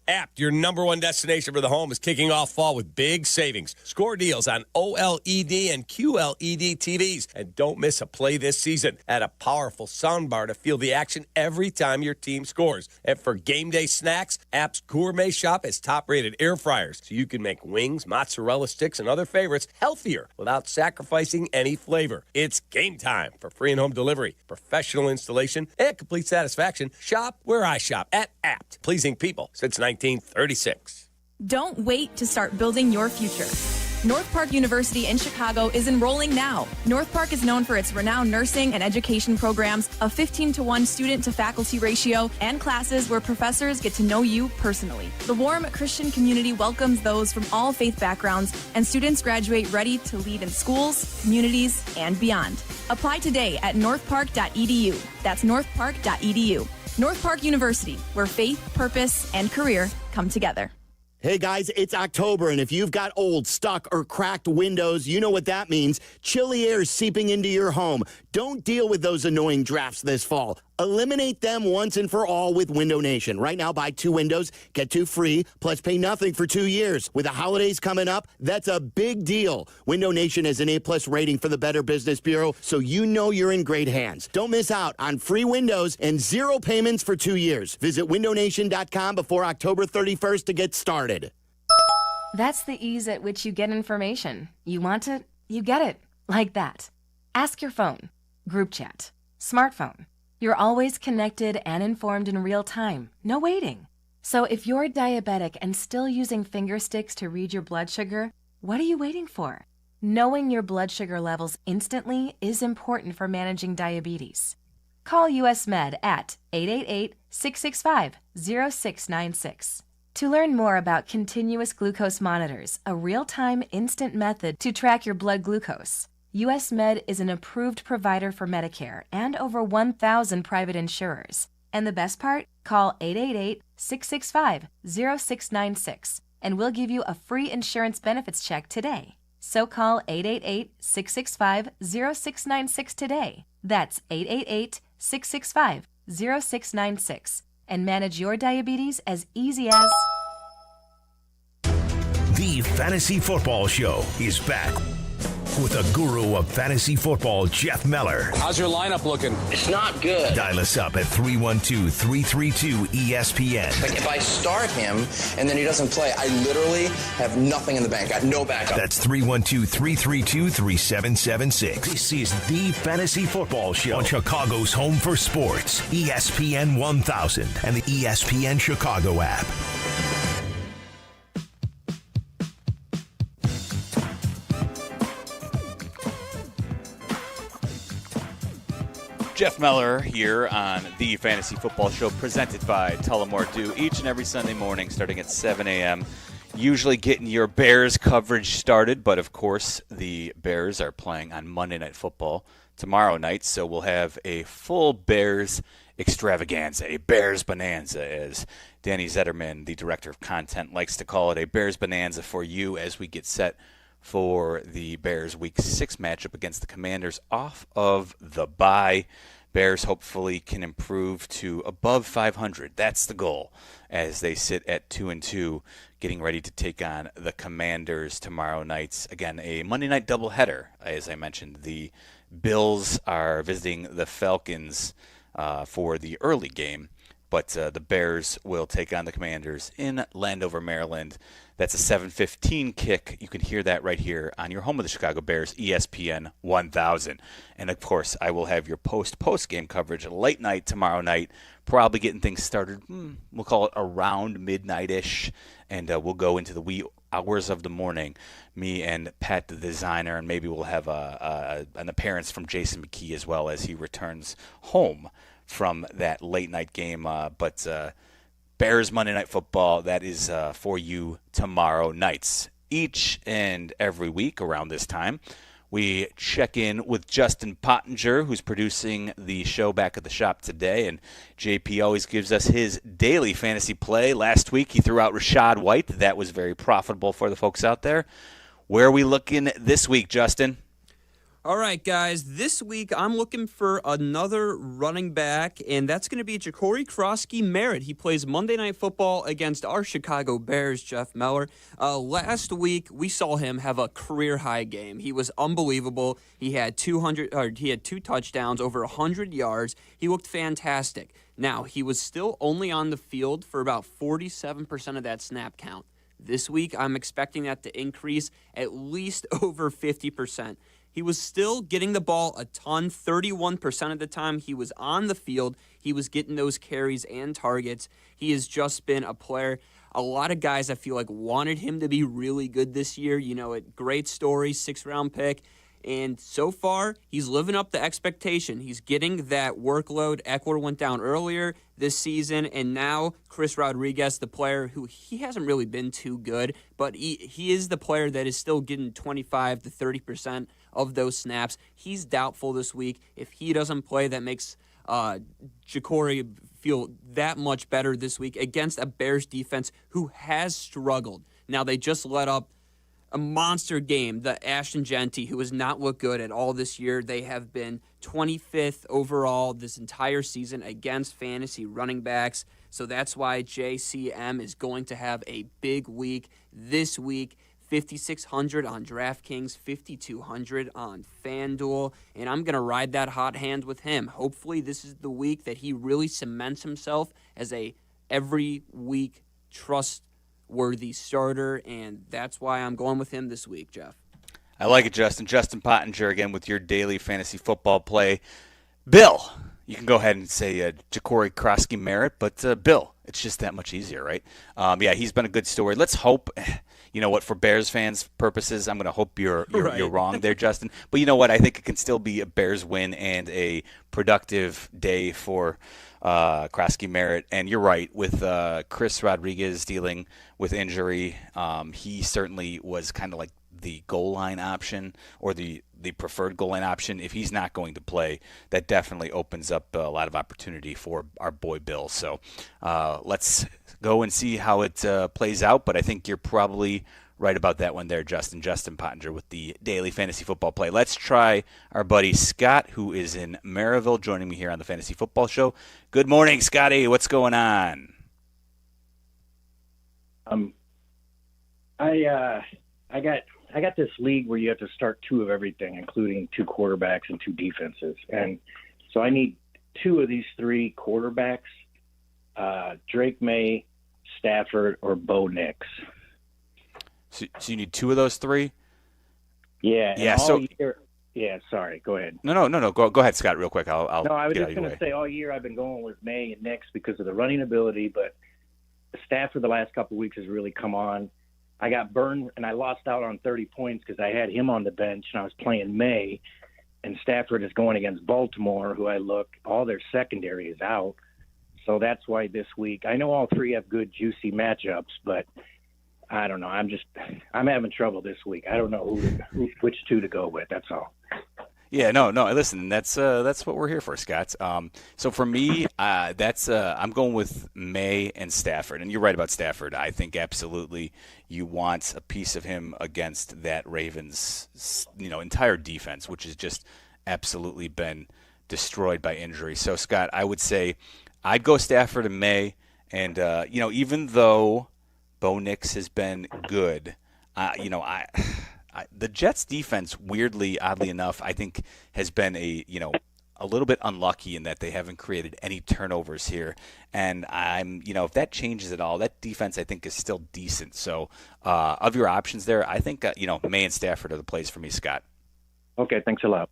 Apt, your number one destination for the home, is kicking off fall with big savings. Score deals on OLED and QLED TVs. And don't miss a play this season. Add a powerful soundbar to feel the action every time your team scores. And for game day snacks, Apt's Gourmet Shop has top-rated air fryers, so you can make wings, mozzarella sticks, and other favorites healthier without sacrificing any flavor. It's game time for free and home delivery, professional installation, and complete satisfaction. Shop where I shop, at Apt. Pleasing people since 1936. Don't wait to start building your future. North Park University in Chicago is enrolling now. North Park is known for its renowned nursing and education programs, a 15-to-1 student-to-faculty ratio, and classes where professors get to know you personally. The warm Christian community welcomes those from all faith backgrounds, and students graduate ready to lead in schools, communities, and beyond. Apply today at northpark.edu. That's northpark.edu. North Park University, where faith, purpose, and career come together. Hey guys, it's October, and if you've got old, stuck, or cracked windows, you know what that means. Chilly air seeping into your home. Don't deal with those annoying drafts this fall. Eliminate them once and for all with Window Nation. Right now, buy 2 windows, get 2 free, plus pay nothing for 2 years. With the holidays coming up, that's a big deal. Window Nation has an A+ rating for the Better Business Bureau, so you know you're in great hands. Don't miss out on free windows and 0 payments for 2 years. Visit windownation.com before October 31st to get started. That's the ease at which you get information. You want it, you get it. Like that. Ask your phone. Group chat. Smartphone. You're always connected and informed in real time. No waiting. So if you're diabetic and still using finger sticks to read your blood sugar, what are you waiting for? Knowing your blood sugar levels instantly is important for managing diabetes. Call US Med at 888-665-0696. To learn more about continuous glucose monitors, a real-time instant method to track your blood glucose, US Med is an approved provider for Medicare and over 1,000 private insurers. And the best part? Call 888-665-0696 and we'll give you a free insurance benefits check today. So call 888-665-0696 today. That's 888-665-0696 and manage your diabetes as easy as... The Fantasy Football Show is back with the guru of fantasy football, Jeff Meller. How's your lineup looking? It's not good. Dial us up at 312-332-ESPN. Like if I start him and then he doesn't play, I literally have nothing in the bank. I have no backup. That's 312-332-3776. This is the Fantasy Football Show on Chicago's home for sports, ESPN 1000 and the ESPN Chicago app. Jeff Meller here on the Fantasy Football Show presented by Tullamore Dew each and every Sunday morning starting at 7 a.m. Usually getting your Bears coverage started, but of course the Bears are playing on Monday Night Football tomorrow night, so we'll have a full Bears extravaganza, a Bears bonanza, as Danny Zetterman, the director of content, likes to call it, a Bears bonanza for you as we get set for the Bears Week 6 matchup against the Commanders off of the bye. Bears hopefully can improve to above 500. That's the goal as they sit at 2-2, getting ready to take on the Commanders tomorrow night. Again, a Monday night doubleheader. As I mentioned, the Bills are visiting the Falcons for the early game, but the Bears will take on the Commanders in Landover, Maryland. That's a 7:15 kick. You can hear that right here on your home of the Chicago Bears, ESPN 1000. And, of course, I will have your post-game coverage late night tomorrow night, probably getting things started, we'll call it around midnight-ish, and we'll go into the wee hours of the morning, me and Pat the designer, and maybe we'll have an appearance from Jason McKee as well as he returns home from that late-night game. But Bears Monday Night Football, that is for you tomorrow nights. Each and every week around this time, we check in with Justin Pottinger, who's producing the show back at the shop today, and JP always gives us his daily fantasy play. Last week, he threw out Rashad White. That was very profitable for the folks out there. Where are we looking this week, Justin? All right, guys, this week I'm looking for another running back, and that's going to be Ja'Cory Krosky-Merritt. He plays Monday Night Football against our Chicago Bears, Jeff Meller. Last week, we saw him have a career-high game. He was unbelievable. He had 2 touchdowns, over 100 yards. He looked fantastic. Now, he was still only on the field for about 47% of that snap count. This week, I'm expecting that to increase at least over 50%. He was still getting the ball a ton, 31% of the time he was on the field. He was getting those carries and targets. He has just been a player. A lot of guys I feel like wanted him to be really good this year. You know, a great story, 6th-round pick. And so far, he's living up to expectation. He's getting that workload. Eckler went down earlier this season, and now Chris Rodriguez, the player who he hasn't really been too good, but he is the player that is still getting 25 to 30% of those snaps. He's doubtful this week. If he doesn't play, that makes Ja'Cory feel that much better this week against a Bears defense who has struggled. Now, they just let up a monster game, the Ashton Genty, who has not looked good at all this year. They have been 25th overall this entire season against fantasy running backs. So that's why JCM is going to have a big week this week. 5,600 on DraftKings, 5,200 on FanDuel, and I'm going to ride that hot hand with him. Hopefully this is the week that he really cements himself as a every week trustworthy starter, and that's why I'm going with him this week, Jeff. I like it, Justin. Justin Pottinger again with your daily fantasy football play. Bill, you can go ahead and say Ja'Cory Krosky Merritt, but Bill, it's just that much easier, right? Yeah, he's been a good story. Let's hope, you know what, for Bears fans' purposes, I'm going to hope you're wrong there, Justin. But you know what? I think it can still be a Bears win and a productive day for Krosky Merritt. And you're right, with Chris Rodriguez dealing with injury, he certainly was kind of like the goal line option or the preferred goal line option. If he's not going to play, that definitely opens up a lot of opportunity for our boy Bill. So let's go and see how it plays out. But I think you're probably right about that one there, Justin. Justin Pottinger with the daily fantasy football play. Let's try our buddy Scott, who is in Maryville, joining me here on the Fantasy Football Show. Good morning, Scotty. What's going on? I got this league where you have to start two of everything, including two quarterbacks and two defenses. And so I need two of these three quarterbacks, Drake May, Stafford, or Bo Nix. So you need two of those three? Yeah. Yeah. Sorry. Go ahead. No. Go ahead, Scott, real quick. I'll No, I was get just out of your going way. to say all year I've been going with May and Nix because of the running ability, but Stafford the last couple of weeks has really come on. I got burned, and I lost out on 30 points because I had him on the bench, and I was playing May, and Stafford is going against Baltimore, who all their secondary is out. So that's why this week, I know all three have good, juicy matchups, but I don't know. I'm having trouble this week. I don't know which two to go with. That's all. Yeah, no. Listen, that's what we're here for, Scott. So for me, I'm going with May and Stafford, and you're right about Stafford. I think absolutely you want a piece of him against that Ravens, entire defense, which has just absolutely been destroyed by injury. So Scott, I would say I'd go Stafford and May, and even though Bo Nix has been good, the Jets defense, oddly enough, I think has been a little bit unlucky in that they haven't created any turnovers here. And if that changes at all, that defense I think is still decent. So of your options there, I think May and Stafford are the plays for me, Scott. Okay, thanks a lot.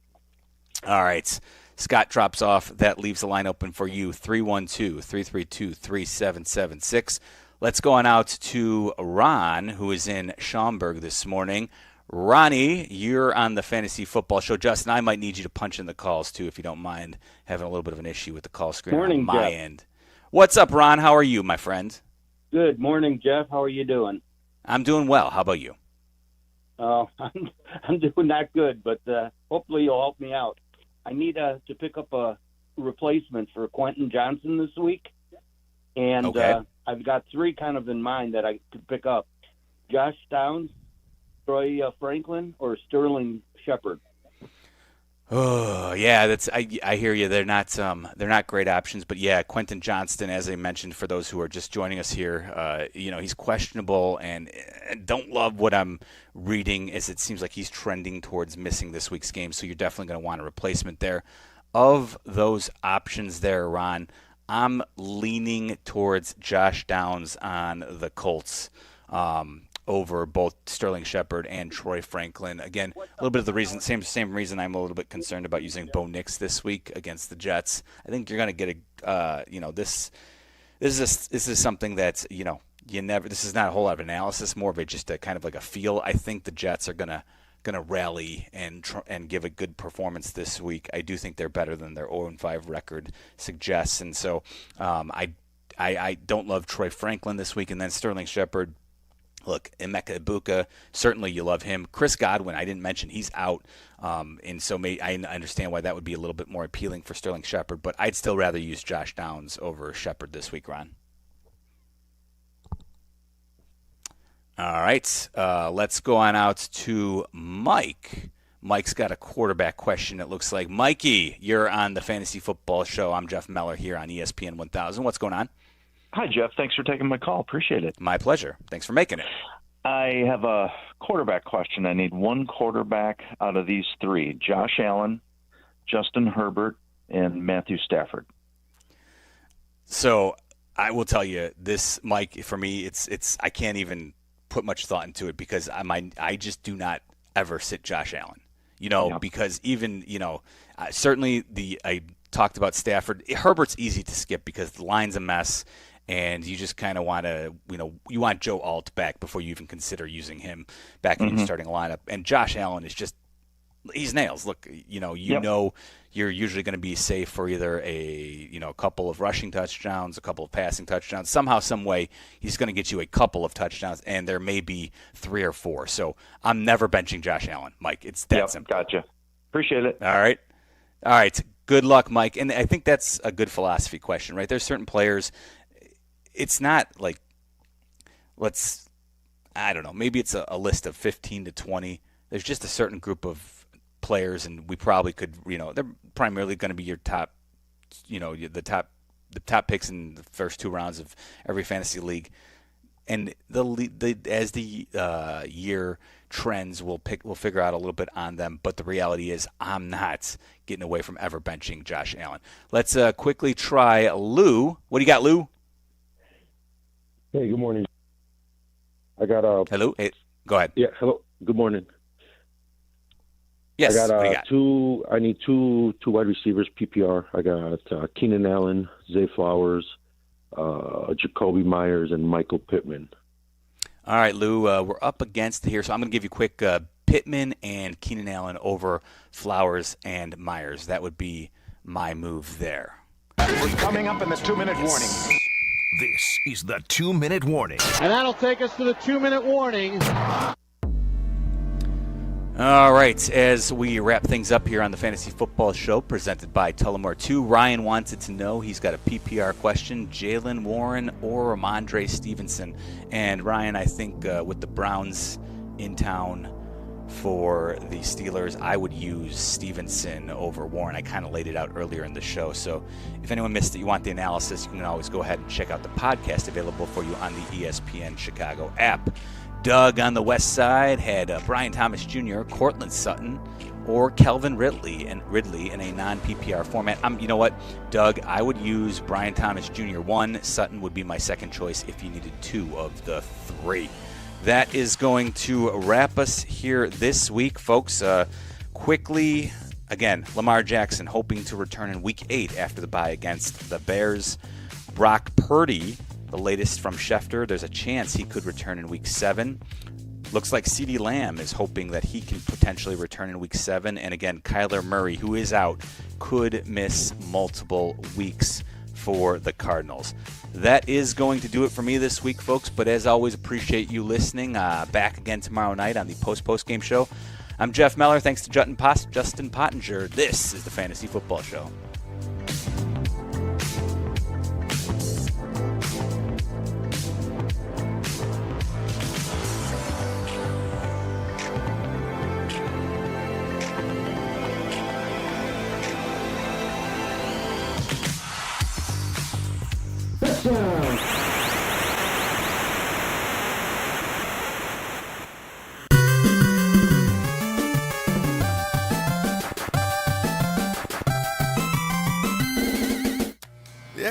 All right. Scott drops off. That leaves the line open for you, 312-332-3776. Let's go on out to Ron, who is in Schaumburg this morning. Ronnie, you're on the Fantasy Football Show. Justin, I might need you to punch in the calls, too, if you don't mind having a little bit of an issue with the call screen Morning, on my Jeff. end. What's up, Ron? How are you, my friend? Good morning, Jeff. How are you doing? I'm doing well. How about you? I'm doing not good, but hopefully you'll help me out. I need to pick up a replacement for Quentin Johnson this week, and Okay. I've got three kind of in mind that I could pick up: Josh Downs, Troy Franklin, or Sterling Shepard. Oh yeah, I hear you. They're not great options, but yeah, Quentin Johnston, as I mentioned, for those who are just joining us here, he's questionable and don't love what I'm reading, as it seems like he's trending towards missing this week's game. So you're definitely going to want a replacement there. Of those options there, Ron, I'm leaning towards Josh Downs on the Colts. Over both Sterling Shepard and Troy Franklin. Again, a little bit of the reason, same reason I'm a little bit concerned about using Bo Nix this week against the Jets. I think you're going to get this is something that this is not a whole lot of analysis, more of just a kind of like a feel. I think the Jets are going to rally and give a good performance this week. I do think they're better than their 0-5 record suggests, and so I don't love Troy Franklin this week, and then Sterling Shepard. look, Emeka Ibuka, certainly you love him. Chris Godwin, I didn't mention, he's out. And so I understand why that would be a little bit more appealing for Sterling Shepard, but I'd still rather use Josh Downs over Shepard this week, Ron. All right, let's go on out to Mike. Mike's got a quarterback question, it looks like. Mikey, you're on the Fantasy Football Show. I'm Jeff Meller here on ESPN 1000. What's going on? Hi, Jeff. Thanks for taking my call. Appreciate it. My pleasure. Thanks for making it. I have a quarterback question. I need one quarterback out of these three: Josh Allen, Justin Herbert, and Matthew Stafford. So I will tell you this, Mike, for me, it's I can't even put much thought into it because I just do not ever sit Josh Allen. Because even, certainly I talked about Stafford. Herbert's easy to skip because the line's a mess. And you just kind of want to, you want Joe Alt back before you even consider using him back in your starting lineup. And Josh Allen is just, he's nails. Look, know you're usually going to be safe for either a couple of rushing touchdowns, a couple of passing touchdowns. Somehow, some way, he's going to get you a couple of touchdowns, and there may be 3 or 4. So I'm never benching Josh Allen, Mike. It's that simple. Gotcha. Appreciate it. All right. Good luck, Mike. And I think that's a good philosophy question, right? There's certain players. It's not like, I don't know, maybe it's a list of 15 to 20. There's just a certain group of players, and we probably could, they're primarily going to be your top, the top picks in the first 2 rounds of every fantasy league. And as the year trends, we'll figure out a little bit on them. But the reality is, I'm not getting away from ever benching Josh Allen. Let's quickly try Lou. What do you got, Lou? Hey, good morning. I got Hello. Hey, go ahead. Yeah. Hello. Good morning. Yes. I got, what do you got? I need two wide receivers PPR. I got Keenan Allen, Zay Flowers, Jacoby Myers, and Michael Pittman. All right, Lou. We're up against here, so I'm going to give you quick Pittman and Keenan Allen over Flowers and Myers. That would be my move there. We're coming up in the 2-minute warning. This is the 2-minute warning. And that'll take us to the 2-minute warning. All right, as we wrap things up here on the Fantasy Football Show presented by Tullamore 2, Ryan wanted to know, he's got a PPR question, Jaylen Warren or Ramondre Stevenson. And Ryan, I think with the Browns in town for the Steelers, I would use Stevenson over Warren. I kind of laid it out earlier in the show. So if anyone missed it, you want the analysis, you can always go ahead and check out the podcast available for you on the ESPN Chicago app. Doug on the west side had Brian Thomas Jr., Cortland Sutton, or Kelvin Ridley in a non-PPR format. You know what, Doug, I would use Brian Thomas Jr. 1. Sutton would be my second choice if you needed 2 of the 3. That is going to wrap us here this week, folks. Quickly, again, Lamar Jackson hoping to return in Week 8 after the bye against the Bears. Brock Purdy, the latest from Schefter, there's a chance he could return in Week 7. Looks like CeeDee Lamb is hoping that he can potentially return in Week 7. And again, Kyler Murray, who is out, could miss multiple weeks for the Cardinals. That is going to do it for me this week, folks. But as always, appreciate you listening. Back again tomorrow night on the post-game show. I'm Jeff Meller. Thanks to Justin Pottinger. This is the Fantasy Football Show.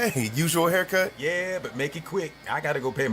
Hey, usual haircut? Yeah, but make it quick. I gotta go pay my